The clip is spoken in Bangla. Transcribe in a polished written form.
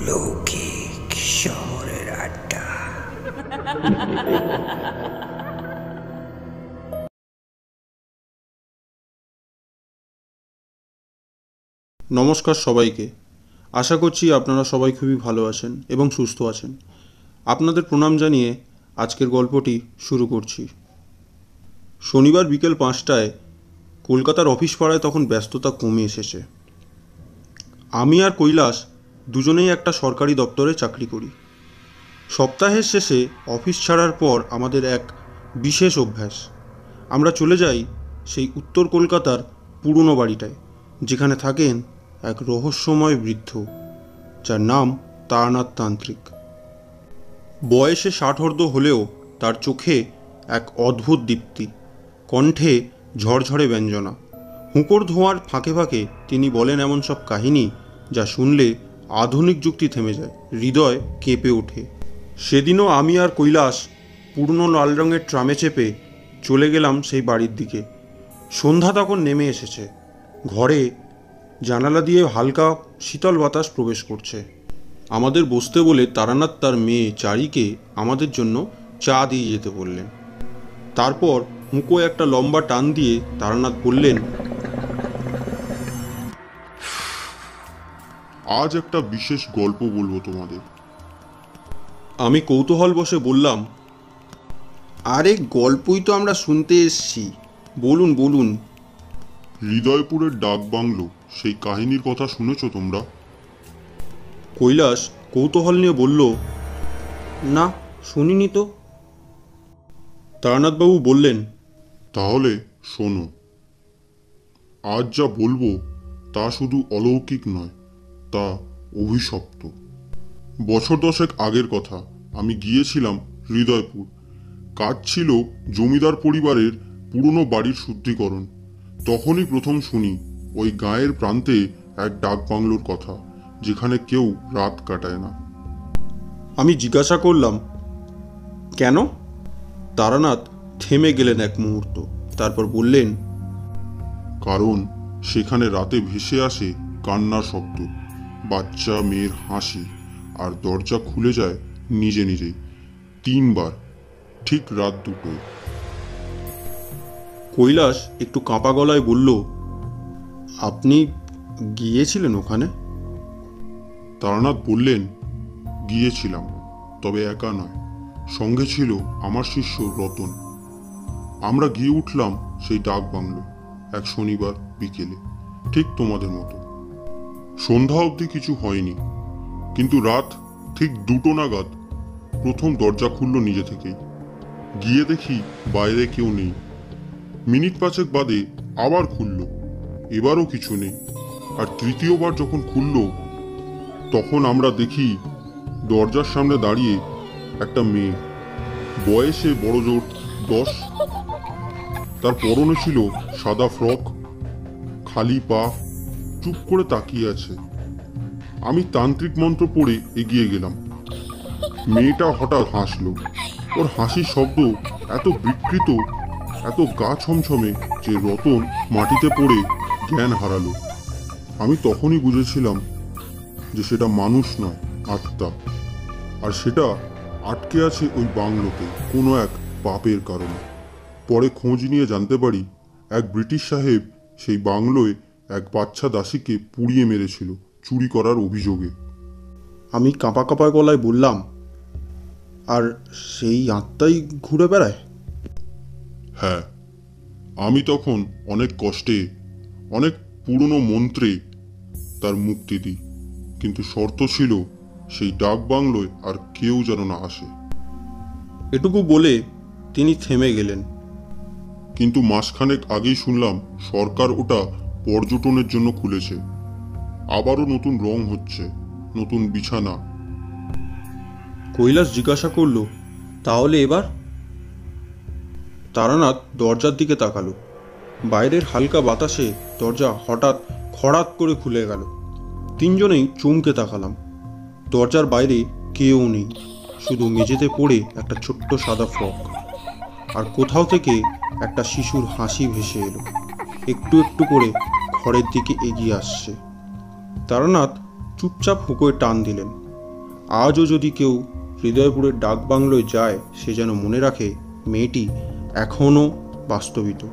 লৌকিক শহরের আড্ডা। নমস্কার সবাইকে। আশা করছি আপনারা সবাই খুবই ভালো আছেন এবং সুস্থ আছেন। আপনাদের প্রণাম জানিয়ে আজকের গল্পটি শুরু করছি। শনিবার বিকেল 5টায় কলকাতার অফিস পাড়ায় তখন ব্যস্ততা কমে এসেছে। আমি আর কৈলাস দুজনেই একটা সরকারি দপ্তরে চাকরি করি। সপ্তাহের শেষে অফিস ছাড়ার পর আমাদের এক বিশেষ অভ্যাস, আমরা চলে যাই সেই উত্তর কলকাতার পুরনো বাড়িটায়, যেখানে থাকেন এক রহস্যময় বৃদ্ধ, যার নাম তারানাথ তান্ত্রিক। বয়সে 60 হলেও তার চোখে এক অদ্ভুত দীপ্তি, কণ্ঠে ঝরঝরে ব্যঞ্জনা। হুঁকোর ধোঁয়ার ফাঁকে ফাঁকে তিনি বলেন এমন সব কাহিনী যা শুনলে আধুনিক যুক্তি থেমে যায়, হৃদয় কেঁপে ওঠে। সেদিনও আমি আর কৈলাস পুরনো লাল রঙের ট্রামে চেপে চলে গেলাম সেই বাড়ির দিকে। সন্ধ্যা তখন নেমে এসেছে। ঘরে জানালা দিয়ে হালকা শীতল বাতাস প্রবেশ করছে। আমাদের বসতে বলে তারানাথ তার মেয়ে চারিকে আমাদের জন্য চা দিয়ে যেতে বললেন। তারপর হুঁকোয় একটা লম্বা টান দিয়ে তারানাথ বললেন, আজ একটা বিশেষ গল্প বলবো তোমাদের। আমি কৌতূহল বসে বললাম, আরে গল্পই তো আমরা শুনতে এসছি, বলুন বলুন। হৃদয়পুরের ডাক বাংলো, সেই কাহিনীর কথা শুনেছ তোমরা? কৈলাস কৌতূহল নিয়ে বলল, না শুনিনি তো। তারানাথবাবু বললেন, তাহলে শোনো। আজ যা বলবো তা শুধু অলৌকিক নয়, তা অভিশপ্ত। বছর 10 আগের কথা। আমি গিয়েছিলাম হৃদয়পুর। কাজ ছিল জমিদার পরিবারের পুরনো বাড়ির শুদ্ধিকরণ। তখনই প্রথম শুনি ওই গাঁয়ের প্রান্তে এক ডাক বাংলোর কথা, যেখানে কেউ রাত কাটায় না। আমি জিজ্ঞাসা করলাম, কেন? তারানাথ থেমে গেলেন এক মুহূর্ত, তারপর বললেন, কারণ সেখানে রাতে ভেসে আসে কান্নার শব্দ, বাচ্চা মেয়ের হাসি, আর দরজা খুলে যায় নিজে নিজেই 3 বার, ঠিক রাত 2টোয়। কৈলাস একটু কাঁপা গলায় বলল, আপনি গিয়েছিলেন ওখানে? তারানাথ বললেন, গিয়েছিলাম, তবে একা নয়, সঙ্গে ছিল আমার শিষ্য রতন। আমরা গিয়ে উঠলাম সেই ডাক বাংলো এক শনিবার বিকেলে, ঠিক তোমাদের মতো। সন্ধ্যা অবধি কিছু হয়নি, কিন্তু রাত ঠিক 2টো নাগাদ প্রথম দরজা খুলল নিজে থেকেই। গিয়ে দেখি বাইরে কেউ নেই। মিনিট 5 বাদে আবার খুলল, এবারও কিছু নেই। আর তৃতীয়বার যখন খুলল, তখন আমরা দেখি দরজার সামনে দাঁড়িয়ে একটা মেয়ে, বয়সে বড়জোর 10। তার পরনে ছিল সাদা ফ্রক, খালি পা, চুপ করে তাকিয়ে আছে। আমি তান্ত্রিক মন্ত্র পড়ে এগিয়ে গেলাম। মেয়েটা হঠাৎ হাসলো। ওর হাসির শব্দ এত বিকৃত, এত গা ছমছমে যে রতন মাটিতে পড়ে জ্ঞান হারালো। আমি তখনই বুঝেছিলাম যে সেটা মানুষ নয়, আত্মা। আর সেটা আটকে আছে ওই বাংলোতে কোনো এক পাপের কারণে। পরে খোঁজ নিয়ে জানতে পারি, এক ব্রিটিশ সাহেব সেই বাংলোয় এক বাচ্চা দাসীকে পুড়িয়ে মেরেছিল চুরি করার অভিযোগে। আমি কাঁপা কাঁপা গলায় বললাম, আর সেই আত্মাই ঘুরে বেড়ায়? হ্যাঁ, আমি তখন অনেক কষ্টে, অনেক পুরনো মন্ত্রে তার মুক্তি দিই, কিন্তু শর্ত ছিল সেই ডাক বাংলোয় আর কেউ যেন না আসে। এটুকু বলে তিনি থেমে গেলেন। কিন্তু মাসখানেক আগেই শুনলাম সরকার ওটা পর্যটনের জন্য খুলেছে। আবারও নতুন রং হচ্ছে, নতুন বিছানা। কৈলাস জিজ্ঞাসা করল, তাহলে এবার? তারানাথ দরজার দিকে তাকালো। বাইরের হালকা বাতাসে দরজা হঠাৎ খড়াত করে খুলে গেল। তিনজনেই চমকে তাকালাম। দরজার বাইরে কেউ নেই, শুধু মেঝেতে পড়ে একটা ছোট্ট সাদা ফ্রক। আর কোথাও থেকে একটা শিশুর হাসি ভেসে এলো, একটু একটু করে ঘরের দিকে এগিয়ে আসছে। তারানাথ চুপচাপ হুঁকোয় টান দিলেন। আজও যদি কেউ হৃদয়পুরের ডাকবাংলোয় যায়, সে যেন মনে রাখে মেয়েটি এখনও বাস্তবিত।